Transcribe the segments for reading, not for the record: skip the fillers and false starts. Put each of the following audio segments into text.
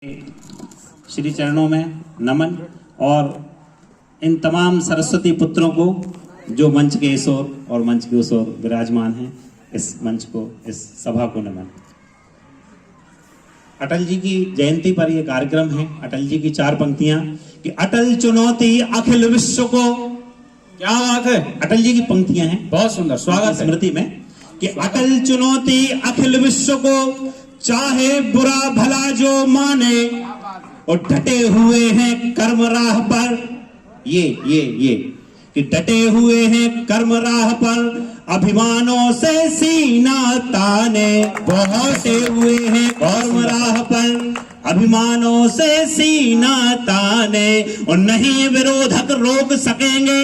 श्री चरणों में नमन और इन तमाम सरस्वती पुत्रों को जो मंच के इस ओर और मंच के उस ओर विराजमान हैं, इस मंच को, इस सभा को नमन। अटल जी की जयंती पर यह कार्यक्रम है। अटल जी की 4 पंक्तियां कि अटल चुनौती अखिल विश्व को, क्या बात है। अटल जी की पंक्तियां हैं, बहुत सुंदर, स्वागत स्मृति में कि अटल चुनौती अखिल विश्व को, चाहे बुरा भला जो माने, और डटे हुए हैं कर्म राह पर। ये कि डटे हुए हैं कर्म राह पर, अभिमानों से सीना ताने। डटे हुए हैं कर्म राह पर, अभिमानों से सीना ताने। और नहीं विरोधक रोक सकेंगे,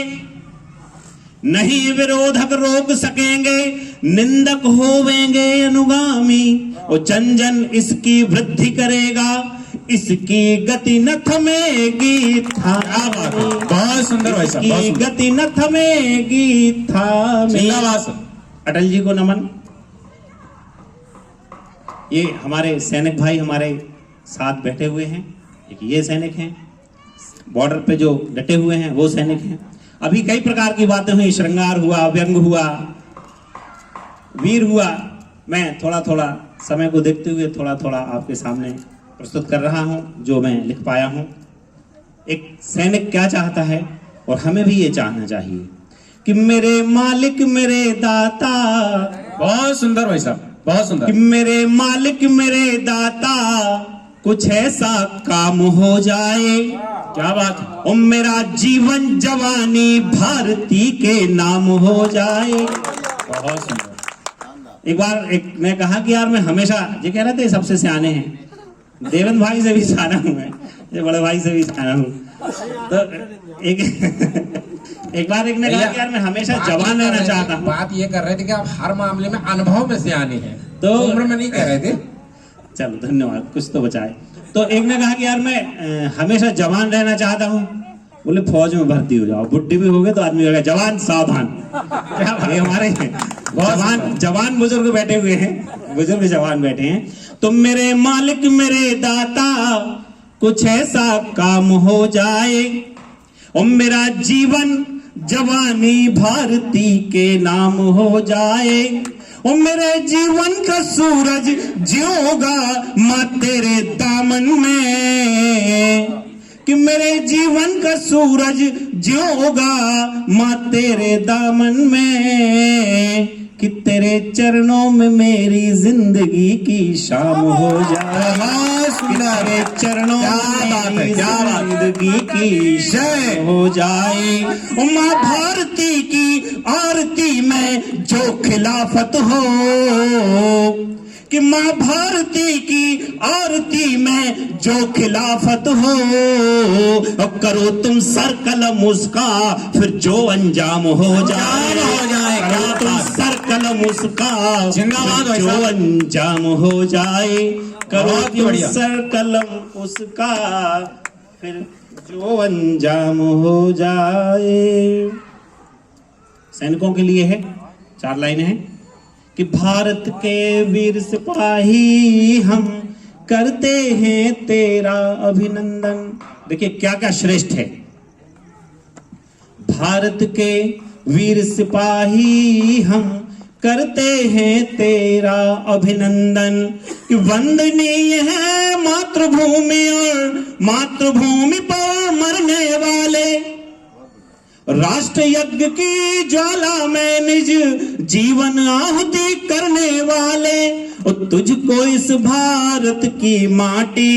नहीं विरोधक रोक सकेंगे, निंदक होवेंगे अनुगामी। और जन जन इसकी वृद्धि करेगा, इसकी गति न थमेगी थामे। बहुत सुंदर भाई साहब, इसकी गति न थमेगी थामे। अटल जी को नमन। ये हमारे सैनिक भाई हमारे साथ बैठे हुए हैं। एक ये सैनिक हैं, बॉर्डर पे जो डटे हुए हैं वो सैनिक हैं। अभी कई प्रकार की बातें हुई, श्रृंगार हुआ, व्यंग हुआ, वीर हुआ। मैं थोड़ा थोड़ा समय को देखते हुए थोड़ा थोड़ा आपके सामने प्रस्तुत कर रहा हूं जो मैं लिख पाया हूं। एक सैनिक क्या चाहता है और हमें भी ये चाहना चाहिए कि मेरे मालिक मेरे दाता। बहुत सुंदर भाई साहब, बहुत सुंदर। कि मेरे मालिक मेरे दाता, कुछ ऐसा काम हो जाए। क्या बात है। और मेरा जीवन जवानी भारती के नाम हो जाए। बहुत सुंदर। एक बार ने कहा कि यार मैं हमेशा, ये कह रहे थे सबसे सियाने हैं, देवेंद्र भाई से भी सियाना हूं मैं, ये बड़े भाई से भी सियाना हूं। तो एक बार एक ने कहा कि यार मैं हमेशा जवान रहना चाहता हूं। बात ये कर रहे थे कि आप हर मामले में अनुभव में सियाने हैं, तो उम्र में नहीं कह रहे थे। चलो धन्यवाद, कुछ तो बचाए। तो एक ने कहा कि यार मैं हमेशा जवान रहना चाहता हूँ। बोले फौज में भर्ती हो जाओ, बुढ़ी भी हो गए तो आदमी होगा जवान सावधान। क्या ये हमारे जवान बुजुर्ग बैठे हुए हैं, बुजुर्ग जवान बैठे हैं। तुम मेरे मालिक मेरे दाता, कुछ ऐसा काम हो जाए। और मेरा जीवन जवानी भारती के नाम हो जाए। और मेरे जीवन का सूरज ज्योगा माँ तेरे दामन में। कि मेरे जीवन का सूरज ज्योगा माँ तेरे दामन में। कि तेरे चरणों में मेरी जिंदगी की शाम हो जाए। तेरे चरणों में मेरी जिंदगी की शाम हो जाए। और माँ भारती की आरती में जो खिलाफत हो, कि माँ भारती की आरती में जो खिलाफत हो। अब करो तुम सर कलम उसका, फिर जो अंजाम हो जाए। करो तुम सर कलम उसका, जिंदाबाद जो अंजाम हो जाए। करो तुम सर कलम उसका, फिर जो अंजाम हो जाए। सैनिकों के लिए है 4 लाइनें हैं कि भारत के वीर सिपाही हम करते हैं तेरा अभिनंदन। देखिए क्या क्या श्रेष्ठ है। भारत के वीर सिपाही हम करते हैं तेरा अभिनंदन। कि वंदनीय है मातृभूमि और मातृभूमि पर मरने वाले, राष्ट्र यज्ञ की ज्वाला में निज जीवन आहुति करने वाले। और तुझको इस भारत की माटी,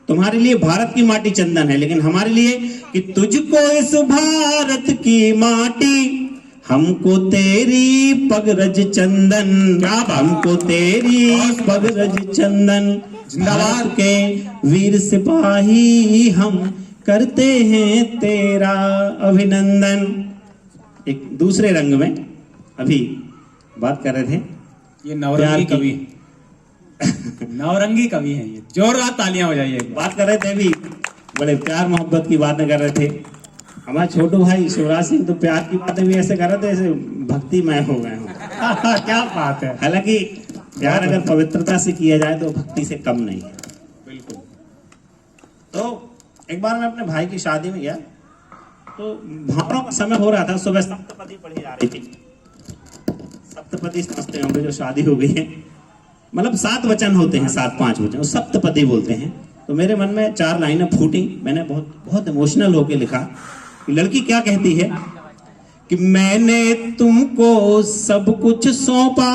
तुम्हारे लिए भारत की माटी चंदन है, लेकिन हमारे लिए कि तुझको इस भारत की माटी, हमको तेरी पगरज चंदन। हमको तेरी पगरज चंदन। भारत के वीर सिपाही हम करते हैं तेरा अभिनंदन। एक दूसरे रंग में अभी बात कर रहे थे, ये नवरंगी कवि नवरंगी कवि है ये। जोरदार तालियां हो जाइए। बात कर रहे थे अभी, बड़े प्यार मोहब्बत की बातें कर रहे थे। हमारे छोटू भाई शिवराज सिंह तो प्यार की बातें भी ऐसे कर रहे थे ऐसे भक्तिमय हो गए हो। क्या बात है। हालांकि प्यार अगर पवित्रता से किया जाए तो भक्ति से कम नहीं है। बिल्कुल। तो एक बार मैं अपने भाई की शादी में गया, तो भावरों का समय हो रहा था, सुबह सप्तपदी पढ़ी जा रही थी। सप्तपदी समझते होंगे, जो शादी हो गई है, मतलब 7 वचन होते हैं, 7-5 वचन, सप्तपदी बोलते हैं। तो मेरे मन में 4 लाइनें फूटी, मैंने बहुत बहुत इमोशनल होकर लिखा कि लड़की क्या कहती है कि मैंने तुमको सब कुछ सौंपा।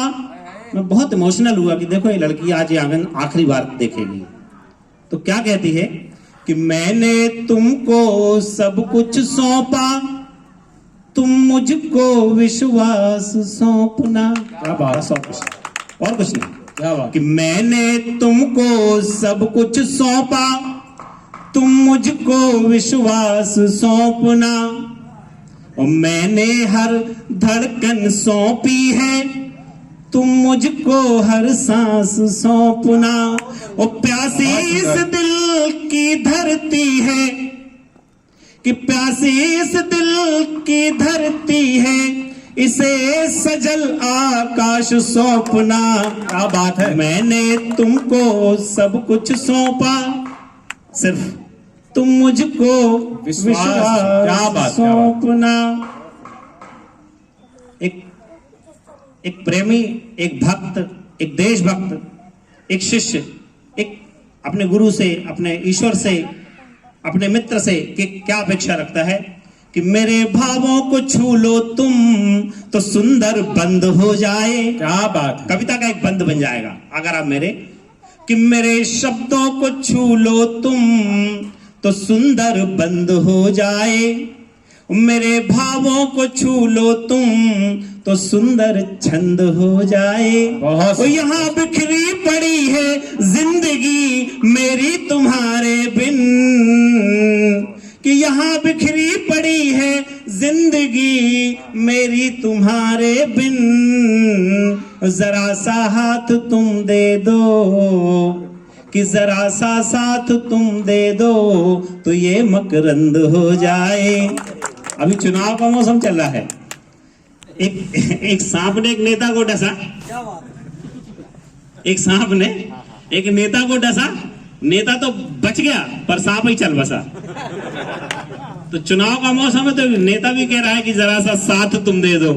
मैं बहुत इमोशनल हुआ कि देखो ये लड़की आज ये आंगन आखिरी बार देखेगी। तो क्या कहती है कि मैंने तुमको सब कुछ सौंपा, तुम मुझको विश्वास सौंपना। क्या बात, सब कुछ और कुछ नहीं, क्या बात। कि मैंने तुमको सब कुछ सौंपा, तुम मुझको विश्वास सौंपना। और मैंने हर धड़कन सौंपी है, तुम मुझको हर सांस सौंपना। और प्यासी इस दिल की धरती है, कि प्यासी इस दिल की धरती है, इसे सजल आकाश सौंपना। क्या बात है। मैंने तुमको सब कुछ सौंपा, सिर्फ तुम मुझको विश्वास। क्या बात, सौंपना। एक प्रेमी, एक भक्त, एक देशभक्त, एक शिष्य, एक अपने गुरु से, अपने ईश्वर से, अपने मित्र से कि क्या अपेक्षा रखता है कि मेरे भावों को छू लो तुम तो सुंदर बंद हो जाए। क्या बात। कविता का एक बंद बन जाएगा अगर आप मेरे, कि मेरे शब्दों को छू लो तुम तो सुंदर बंद हो जाए, मेरे भावों को छू लो तुम तो सुंदर छंद हो जाए। बहुत वो यहाँ बिखरी पड़ी है जिंदगी मेरी तुम्हारे बिन, कि यहाँ बिखरी पड़ी है जिंदगी मेरी तुम्हारे बिन। जरा सा हाथ तुम दे दो, कि जरा सा साथ तुम दे दो तो ये मकरंद हो जाए। अभी चुनाव का मौसम चल रहा है। एक सांप ने एक नेता को डसा, एक सांप ने एक नेता को डसा, नेता तो बच गया पर सांप ही चल बसा। तो चुनाव का मौसम है, तो नेता भी कह रहा है कि जरा सा साथ तुम दे दो,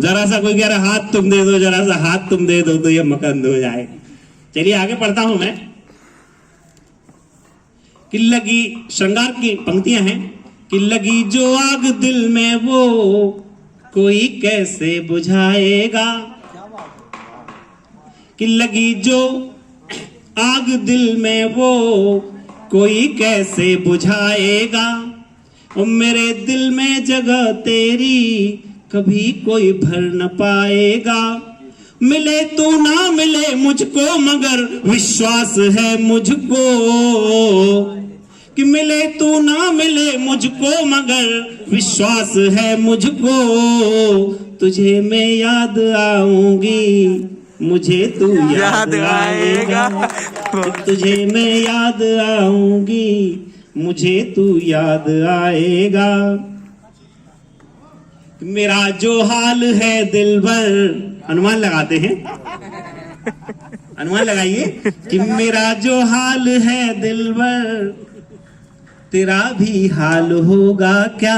जरा सा कोई कह रहा है हाथ तुम दे दो, जरा सा हाथ तुम दे दो तो ये मकरंद हो जाए। चलिए आगे पढ़ता हूं मैं। कि लगी, श्रृंगार की पंक्तियां हैं, कि लगी जो आग दिल में वो कोई कैसे बुझाएगा, कि लगी जो आग दिल में वो कोई कैसे बुझाएगा। और मेरे दिल में जगह तेरी कभी कोई भर न पाएगा। मिले तू ना मिले मुझको मगर विश्वास है मुझको, कि मिले तू ना मिले मुझको मगर विश्वास है मुझको। तुझे मैं याद आऊंगी मुझे तू याद आएगा, तुझे मैं याद आऊंगी मुझे तू याद आएगा। मेरा जो हाल है दिलबर, अनुमान लगाते हैं, अनुमान लगाइए, कि मेरा जो हाल है दिलबर तेरा भी हाल होगा क्या।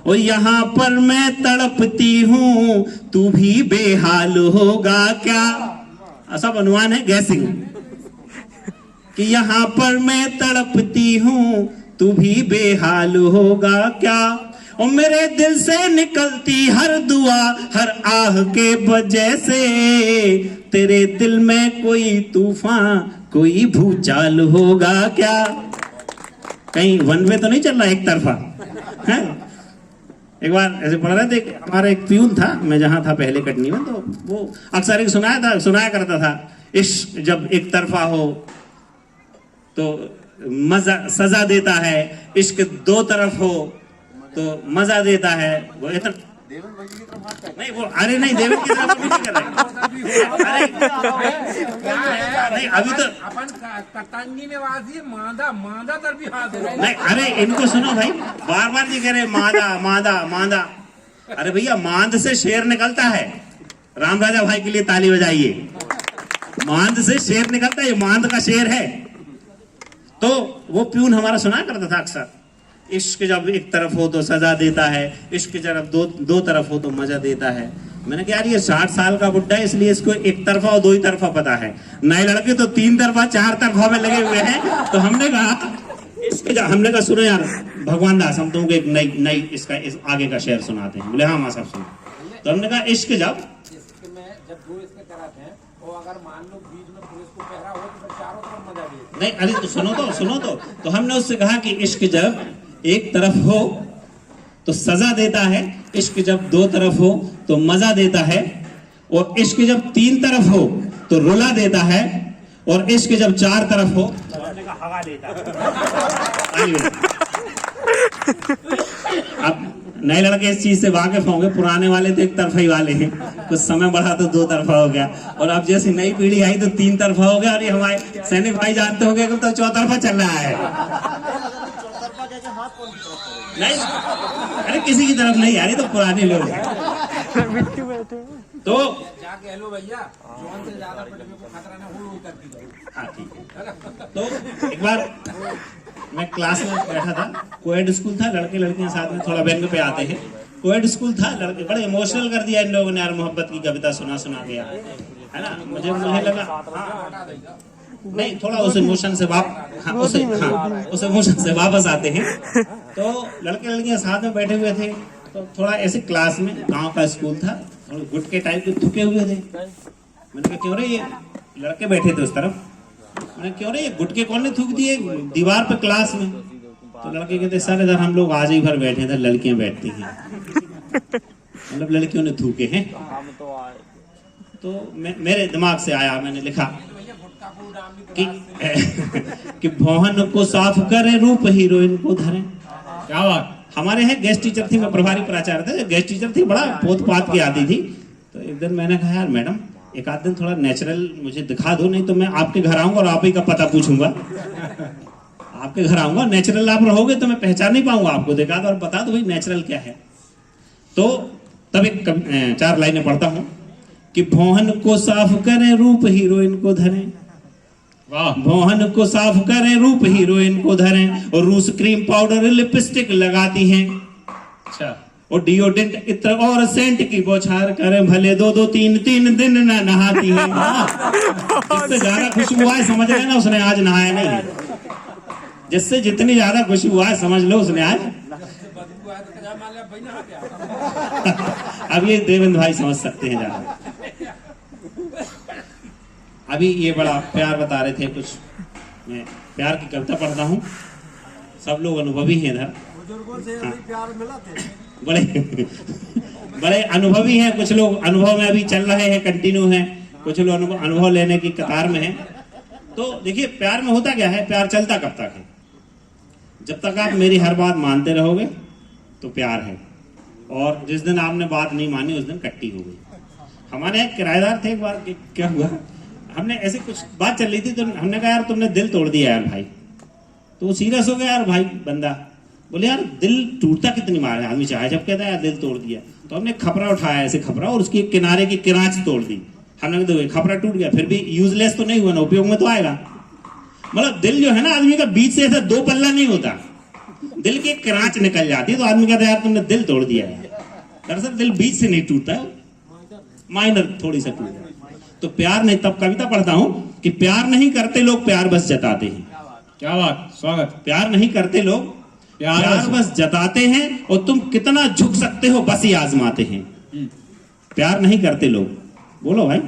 और यहाँ पर मैं तड़पती हूँ तू भी बेहाल होगा क्या। सब अनुमान है, गैसिंग। कि यहाँ पर मैं तड़पती हूँ तू भी बेहाल होगा क्या। और मेरे दिल से निकलती हर दुआ हर आह के वजह से तेरे दिल में कोई तूफान कोई भूचाल होगा क्या। कहीं वन वे तो नहीं चल रहा एक तरफा है। एक बार ऐसे पढ़ रहे थे, हमारा एक प्यून था, मैं जहां था पहले कटनी में, तो वो अक्सर एक सुनाया करता था, इश्क जब एक तरफा हो तो मजा सजा देता है, इश्क दो तरफ हो तो मजा देता है। वो इतना नहीं, वो अरे नहीं देवन की तरफ नहीं कर रहे। नहीं अभी तो अपन कतंगी निवासी मादा मादा तर भी हाथ नहीं, अरे इनको सुनो भाई, बार बार जी कह रहे मादा मादा मादा। अरे भैया मांद से शेर निकलता है। राम राजा भाई के लिए ताली बजाइए। मांद से शेर निकलता है, ये मांद का शेर है। तो वो प्यून हमारा सुना करता था अक्सर, इश्क जब एक तरफ हो तो सजा देता है, इश्क जब दो तरफ हो तो मजा देता है। मैंने कहा यार ये 60 साल का बुड्ढा है इसलिए इसको एक तरफा और 2 ही तरफा पता है, नए लड़के तो 3 तरफा 4 तरफा में लगे हुए हैं। तो हमने कहा हमने कहा सुनो यार भगवान दास, हम तुमको एक नई इसका आगे का शेर सुनाते हैं। बोले हाँ मां साहब सुनो। तो हमने कहा इश्क में जब 2 इसके कराते हैं और अगर मान लो बीच में पुलिस को पहरा हो तो फिर चारों तरफ मजा दे। नहीं अरे तो सुनो तो हमने उससे कहा कि इश्क जब एक तरफ हो तो सजा देता है, इश्क जब 2 तरफ हो तो मजा देता है, और इश्क जब 3 तरफ हो तो रुला देता है, और इश्क जब 4 तरफ हो तो हवा देता है। अब नए लड़के इस चीज से वाकिफ होंगे, पुराने वाले तो एक तरफा ही वाले हैं, कुछ समय बढ़ा तो 2 तरफा हो गया, और अब जैसे नई पीढ़ी आई तो 3 तरफा हो गया। और ये हमारे सैनिक भाई जानते होंगे कि तो 4 तरफा चल रहा है। नहीं अरे किसी की तरफ नहीं आ रही, तो पुराने लोग तो जाके हेलो भैया जॉन से ज्यादा पटके को खतरा ना हो करती है। हाँ ठीक है। तो एक बार मैं क्लास में बैठा था, कोएड स्कूल था, लड़के लड़कियां साथ में थोड़ा व्यंग पे आते हैं, कोएड स्कूल था, लड़के बड़े इमोशनल कर दिया इन लोगों ने यार, मोहब्बत की कविता सुना गया है ना। मुझे लगा नहीं, थोड़ा उस इमोशन से उस इमोशन से वापस आते हैं। तो लड़के लड़कियां साथ में बैठे हुए थे, तो थोड़ा ऐसे क्लास में, गांव का स्कूल था, थोड़े गुटके टाइप के थुके हुए थे। मैंने कहा क्यों रे ये लड़के बैठे थे उस तरफ, मैंने क्यों रे ये गुटके कौन ने थूक दिए दीवार पे क्लास में। तो लड़के कहते सर इधर हम लोग आज ही भर बैठे थे, लड़कियां बैठती हैं। मतलब लड़कियों ने थूके हैं। तो मेरे दिमाग से आया, मैंने लिखा कि भौहन को साफ करे रूप हीरोइन को धरे। क्या बात। हमारे यहाँ गेस्ट टीचर थी, मैं प्रभारी प्राचार्य था, गेस्ट टीचर थी, बड़ा पोत पात की आती थी। तो एक दिन मैंने कहा यार मैडम एक आध दिन थोड़ा नेचुरल मुझे दिखा दो, नहीं तो मैं आपके घर आऊंगा और आप ही का पता पूछूंगा। आपके घर आऊंगा, नेचुरल आप रहोगे तो मैं पहचान नहीं पाऊंगा आपको, देखा दो और बता दो भाई नेचुरल क्या है। तो तब एक 4 लाइनें पढ़ता हूँ कि भौहन को साफ करे रूप हीरोइन को धरे, भौहन को साफ करें रूप हीरोइन को धरें, और रूस क्रीम पाउडर लिपस्टिक लगाती हैं, अच्छा, और डिओडेंट इत्र और सेंट की बौछार करें, भले 2-2 3-3 दिन न नहाती हैं। जिससे ज्यादा खुशबू आए समझ लेना उसने आज नहाया नहीं है, जिससे जितनी ज्यादा खुशबू आए समझ लो उसने आज। अब ये देवेंद्र भाई समझ सकते हैं ज्यादा। अभी ये बड़ा प्यार बता रहे थे कुछ, मैं प्यार की कविता पढ़ता हूँ, सब लोग अनुभवी हैं इधर, बुजुर्गों से प्यार मिला थे, बड़े अनुभवी हैं, कुछ लोग अनुभव में अभी चल रहे हैं, कंटिन्यू हैं, कुछ लोग अनुभव लेने की कतार में हैं। तो देखिए प्यार में होता क्या है, प्यार चलता कब तक है, जब तक आप मेरी हर बात मानते रहोगे तो प्यार है, और जिस दिन आपने बात नहीं मानी उस दिन कट्टी हो गई। हमारे यहाँ किराएदार थे, एक बार क्या हुआ, हमने ऐसे कुछ बात चल रही थी, तो हमने कहा यार तुमने दिल तोड़ दिया यार भाई। तो वो सीरियस हो गया यार भाई बंदा, बोले यार दिल टूटता कितनी बार है आदमी चाहे, जब कहता है यार दिल तोड़ दिया। तो हमने खपरा उठाया, ऐसे खपरा, और उसकी किनारे की किराच तोड़ दी। हमने कहा खपरा टूट गया, फिर भी यूजलेस तो नहीं हुआ ना, उपयोग में तो आएगा। मतलब दिल जो है ना आदमी का बीच से ऐसा 2 पल्ला नहीं होता, दिल की किराच निकल जाती है, तो आदमी कहता है यार तुमने दिल तोड़ दिया है। दरअसल दिल बीच से नहीं टूटता, माइनर थोड़ी सा टूटता। तो प्यार नहीं, तब कविता पढ़ता हूं कि प्यार नहीं करते लोग, प्यार बस जताते हैं। क्या बात, स्वागत। प्यार नहीं करते लोग, प्यार बस जताते हैं, और तुम कितना झुक सकते हो बस ही आजमाते हैं। प्यार नहीं करते लोग, बोलो भाई,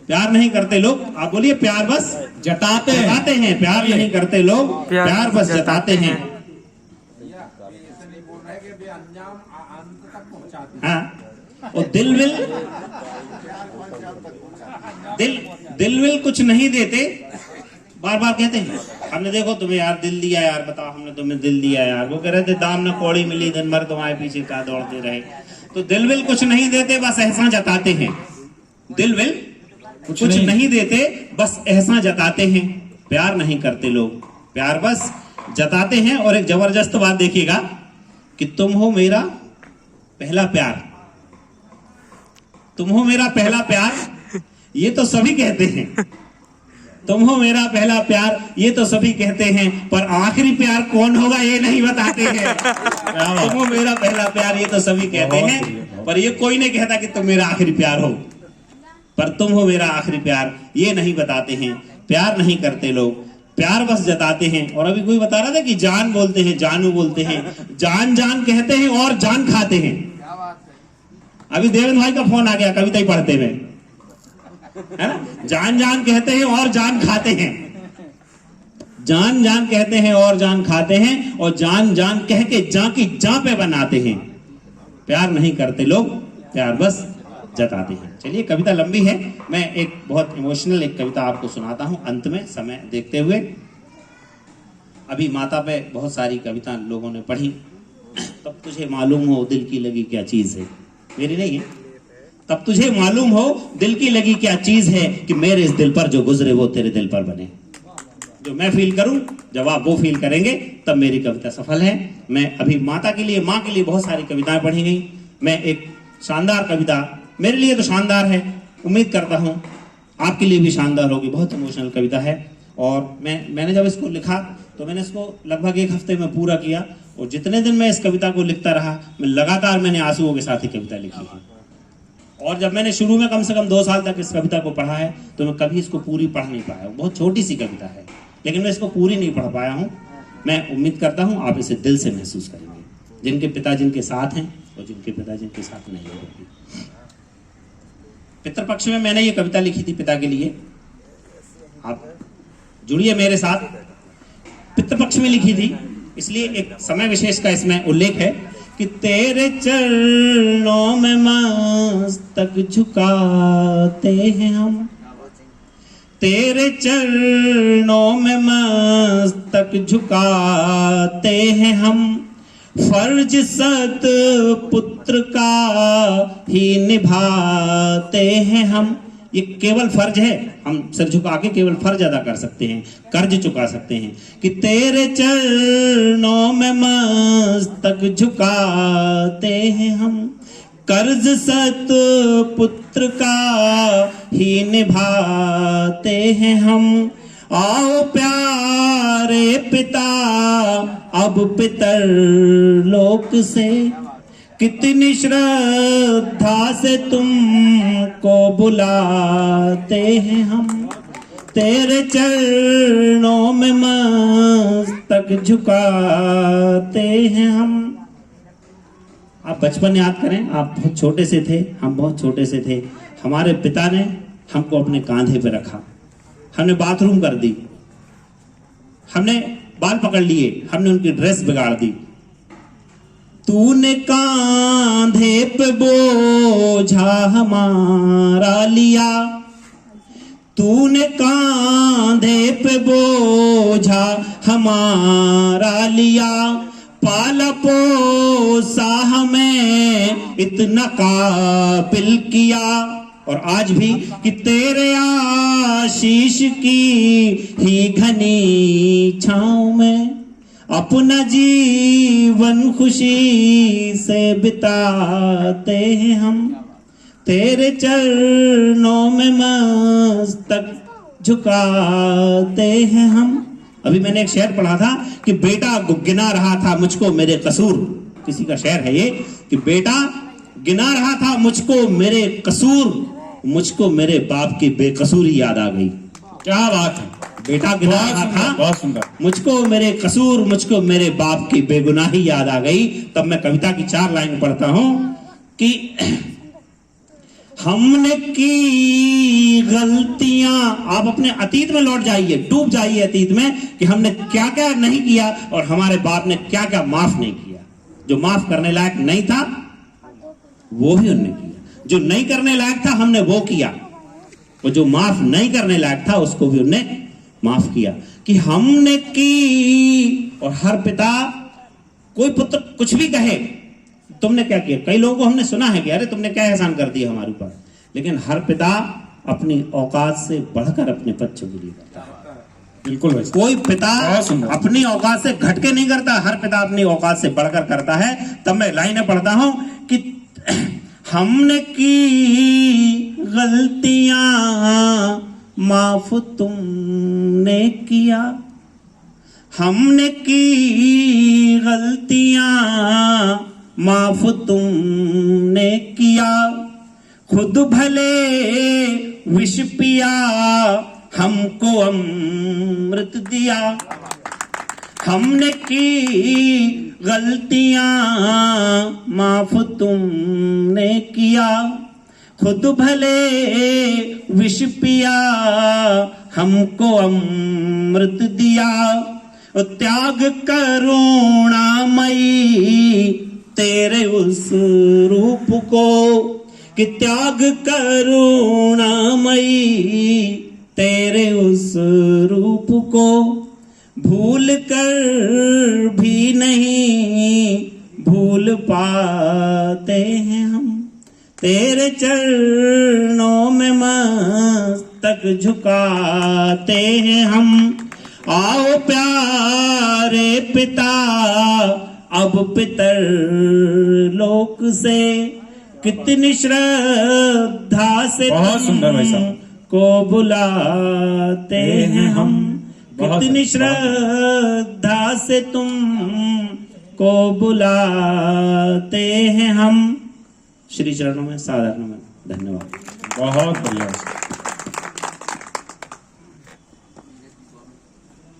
प्यार नहीं करते लोग, आप बोलिए प्यार बस जताते हैं, प्यार नहीं करते लोग, प्यार बस जताते हैं। हाँ, और दिल विल कुछ नहीं देते, बार बार कहते हैं हमने देखो तुम्हें यार दिल दिया यार, बताओ हमने तुम्हें दिल दिया यार। वो कह रहे थे दाम न कौड़ी मिली, दिन भर तुम्हारे पीछे क्या दौड़ते रहे। तो दिल विल कुछ नहीं देते, बस एहसान जताते हैं। दिल विल कुछ नहीं देते, बस एहसान जताते हैं। प्यार नहीं करते लोग, प्यार बस जताते हैं। और एक जबरदस्त बात देखिएगा कि तुम हो मेरा पहला प्यार, तुम हो मेरा पहला प्यार, ये तो सभी कहते हैं। तुम हो मेरा पहला प्यार ये तो सभी कहते हैं, पर आखिरी प्यार कौन होगा ये नहीं बताते हैं। तुम हो मेरा पहला प्यार ये तो सभी कहते हैं, पर ये कोई नहीं कहता कि तुम मेरा आखिरी प्यार हो। पर तुम हो मेरा आखिरी प्यार ये नहीं बताते हैं। प्यार नहीं करते लोग, प्यार बस जताते हैं। और अभी कोई बता रहा था कि जान बोलते हैं, जानू बोलते हैं, जान जान कहते हैं और जान खाते हैं। अभी देवेंद्र भाई का फोन आ गया कविता ही पढ़ते हुए, है ना। जान जान कहते हैं और जान खाते हैं, जान जान कहते हैं और जान खाते हैं, और जान जान कह के जा की जा पे बनाते हैं। प्यार नहीं करते लोग, प्यार बस जताते हैं। चलिए कविता लंबी है, मैं एक बहुत इमोशनल एक कविता आपको सुनाता हूं अंत में समय देखते हुए। अभी माता पे बहुत सारी कविता लोगों ने पढ़ी। तब तुझे मालूम हो दिल की लगी क्या चीज है, मेरी नहीं है। तब तुझे मालूम हो दिल की लगी क्या चीज है, कि मेरे इस दिल पर जो गुजरे वो तेरे दिल पर बने। जो मैं फील करूं जब आप वो फील करेंगे तब मेरी कविता सफल है। मैं अभी माता के लिए, माँ के लिए बहुत सारी कविताएं पढ़ी गई। मैं एक शानदार कविता, मेरे लिए तो शानदार है, उम्मीद करता हूं आपके लिए भी शानदार होगी। बहुत इमोशनल कविता है। और मैंने जब इसको लिखा तो मैंने इसको लगभग 1 हफ्ते में पूरा किया, और जितने दिन मैं इस कविता को लिखता रहा, मैं लगातार मैंने आंसुओं के साथ ही कविता लिखी है। और जब मैंने शुरू में कम से कम 2 साल तक इस कविता को पढ़ा है, तो मैं कभी इसको पूरी पढ़ नहीं पाया। बहुत छोटी सी कविता है, लेकिन मैं इसको पूरी नहीं पढ़ पाया हूँ। मैं उम्मीद करता हूँ आप इसे दिल से महसूस करेंगे, जिनके पिता जिनके साथ हैं और जिनके पिता जिनके साथ नहीं होंगे। पितृपक्ष में मैंने ये कविता लिखी थी पिता के लिए। आप जुड़िए मेरे साथ। पितृपक्ष में लिखी थी, इसलिए एक समय विशेष का इसमें उल्लेख है कि तेरे चरणों में मस्तक झुकाते हैं हम, तेरे चरणों में मस्तक झुकाते हैं हम, फर्ज सत पुत्र का ही निभाते हैं हम। ये केवल फर्ज है, हम सिर झुका के केवल फर्ज अदा कर सकते हैं, कर्ज चुका सकते हैं। कि तेरे चरणों में मस्तक झुकाते हैं हम, कर्ज सत पुत्र का ही निभाते हैं हम। आओ प्यारे पिता अब पितर लोक से, कितनी श्रद्धा से तुमको बुलाते हैं हम, तेरे चरणों में मस्तक झुकाते हैं हम। आप बचपन याद करें, आप बहुत छोटे से थे, हम बहुत छोटे से थे। हमारे पिता ने हमको अपने कांधे पे रखा, हमने बाथरूम कर दी, हमने बाल पकड़ लिए, हमने उनकी ड्रेस बिगाड़ दी। तूने कांधे पे बोझा हमारा लिया, तूने कांधे पे बोझा हमारा लिया, पाला पोसा हमें इतना काबिल किया। और आज भी कि तेरे आशीष की ही घनी छाँव में अपना जीवन खुशी से बिताते हैं हम, तेरे चरणों में मस्तक झुकाते हैं हम। अभी मैंने एक शेर पढ़ा था कि बेटा गिना रहा था मुझको मेरे कसूर, किसी का शेर है ये, कि बेटा गिना रहा था मुझको मेरे कसूर, मुझको मेरे बाप की बेकसूरी याद आ गई। क्या बात है, बेटा गिना रहा था, बहुत सुंदर, मुझको मेरे कसूर, मुझको मेरे बाप की बेगुनाही याद आ गई। तब मैं कविता की 4 लाइन पढ़ता हूं कि हमने की गलतियां, आप अपने अतीत में लौट जाइए, डूब जाइए अतीत में कि हमने क्या क्या नहीं किया और हमारे बाप ने क्या क्या माफ नहीं किया। जो माफ करने लायक नहीं था वो भी उन्होंने किया, जो नहीं करने लायक था हमने वो किया, और जो माफ नहीं करने लायक था उसको भी उन्होंने माफ किया। कि हमने की, और हर पिता, कोई पुत्र कुछ भी कहे तुमने क्या किया, कई लोगों को हमने सुना है कि अरे तुमने क्या एहसान कर दिया हमारे ऊपर, लेकिन हर पिता अपनी औकात से बढ़कर अपने बच्चों के लिए करता है। बिल्कुल भाई, कोई पिता अपनी औकात से घट के नहीं करता, हर पिता अपनी औकात से बढ़कर करता है। तब मैं लाइनें पढ़ता हूं कि हमने की गलतियां माफ तुमने किया, हमने की गलतियां माफ तुमने किया, खुद भले विष पिया हमको अमृत दिया, हमने की गलतियां माफ तुमने किया, खुद भले विष पिया हमको अमृत दिया, त्याग करुणामयी तेरे उस रूप को, कि त्याग करुणामयी तेरे उस रूप को, भूल कर भी नहीं भूल पाते हैं हम, तेरे चरणों में मस्तक झुकाते हैं हम। आओ प्यारे पिता अब पितर लोक से, कितनी श्रद्धा से बहुत सुंदर भाई साहब। को बुलाते हैं हम, कितनी श्रद्धा से तुम को बुलाते हैं हम। श्री चरणों में सादर नमन। धन्यवाद। बहुत बढ़िया।